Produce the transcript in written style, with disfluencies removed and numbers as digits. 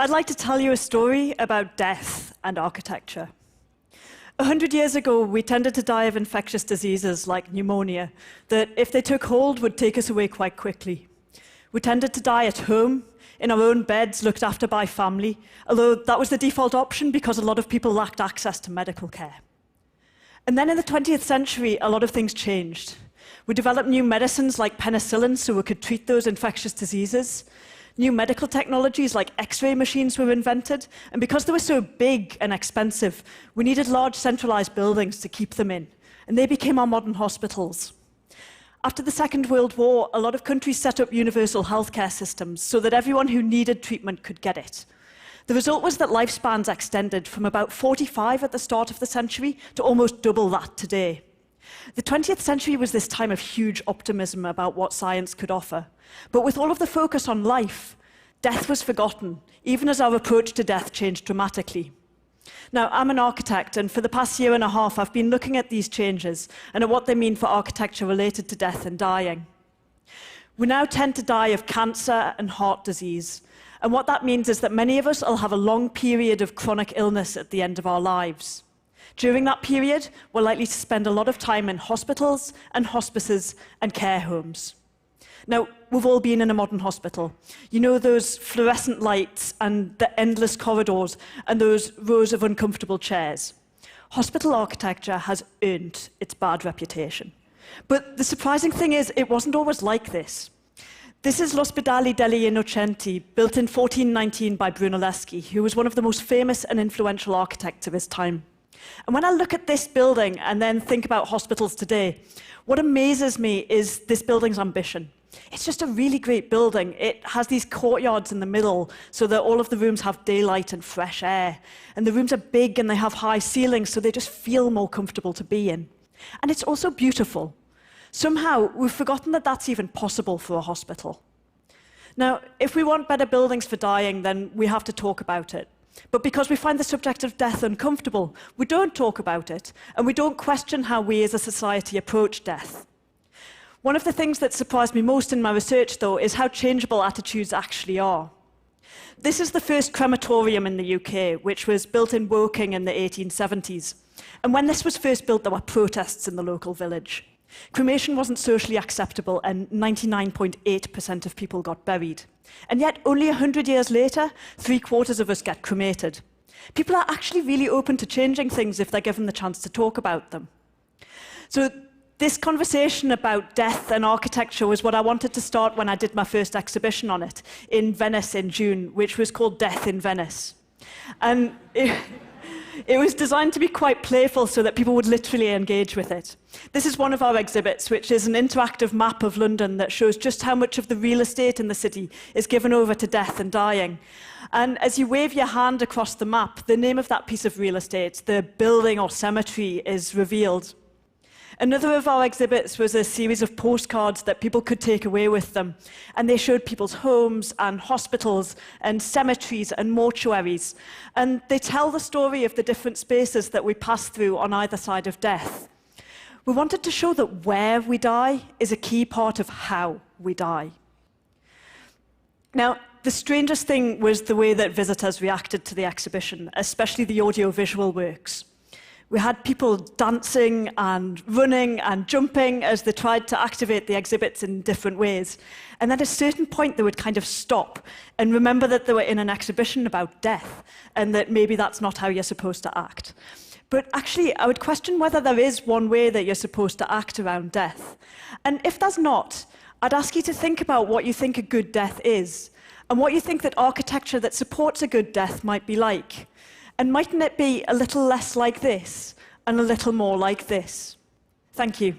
I'd like to tell you a story about death and architecture. 100 years ago, we tended to die of infectious diseases like pneumonia, that if they took hold would take us away quite quickly. We tended to die at home, in our own beds, looked after by family, although that was the default option because a lot of people lacked access to medical care. And then in the 20th century, a lot of things changed. We developed new medicines like penicillin so we could treat those infectious diseases. New medical technologies like X-ray machines were invented, and because they were so big and expensive, we needed large centralized buildings to keep them in, and they became our modern hospitals. After the Second World War, a lot of countries set up universal healthcare systems so that everyone who needed treatment could get it. The result was that lifespans extended from about 45 at the start of the century to almost double that today. The 20th century was this time of huge optimism about what science could offer. But with all of the focus on life, death was forgotten, even as our approach to death changed dramatically. Now, I'm an architect, and for the past year and a half, I've been looking at these changes and at what they mean for architecture related to death and dying. We now tend to die of cancer and heart disease, and what that means is that many of us will have a long period of chronic illness at the end of our lives. During that period, we're likely to spend a lot of time in hospitals and hospices and care homes. Now, we've all been in a modern hospital. You know those fluorescent lights and the endless corridors and those rows of uncomfortable chairs. Hospital architecture has earned its bad reputation. But the surprising thing is, it wasn't always like this. This is L'Ospedale degli Innocenti, built in 1419 by Brunelleschi, who was one of the most famous and influential architects of his time. And when I look at this building and then think about hospitals today, what amazes me is this building's ambition. It's just a really great building. It has these courtyards in the middle so that all of the rooms have daylight and fresh air. And the rooms are big and they have high ceilings, so they just feel more comfortable to be in. And it's also beautiful. Somehow, we've forgotten that that's even possible for a hospital. Now, if we want better buildings for dying, then we have to talk about it. But because we find the subject of death uncomfortable, we don't talk about it, and we don't question how we as a society approach death. One of the things that surprised me most in my research, though, is how changeable attitudes actually are. This is the first crematorium in the UK, which was built in Woking in the 1870s. And when this was first built, there were protests in the local village. Cremation wasn't socially acceptable, and 99.8% of people got buried. And yet, only 100 years later, 3/4 of us get cremated. People are actually really open to changing things if they're given the chance to talk about them. So this conversation about death and architecture was what I wanted to start when I did my first exhibition on it in Venice in June, which was called Death in Venice. And it was designed to be quite playful so that people would literally engage with it. This is one of our exhibits, which is an interactive map of London that shows just how much of the real estate in the city is given over to death and dying. And as you wave your hand across the map, the name of that piece of real estate, the building or cemetery, is revealed. Another of our exhibits was a series of postcards that people could take away with them, and they showed people's homes and hospitals and cemeteries and mortuaries, and they tell the story of the different spaces that we pass through on either side of death. We wanted to show that where we die is a key part of how we die. Now, the strangest thing was the way that visitors reacted to the exhibition, especially the audio-visual works. We had people dancing and running and jumping as they tried to activate the exhibits in different ways. And at a certain point, they would kind of stop and remember that they were in an exhibition about death and that maybe that's not how you're supposed to act. But actually, I would question whether there is one way that you're supposed to act around death. And if there's not, I'd ask you to think about what you think a good death is and what you think that architecture that supports a good death might be like. And mightn't it be a little less like this and a little more like this? Thank you.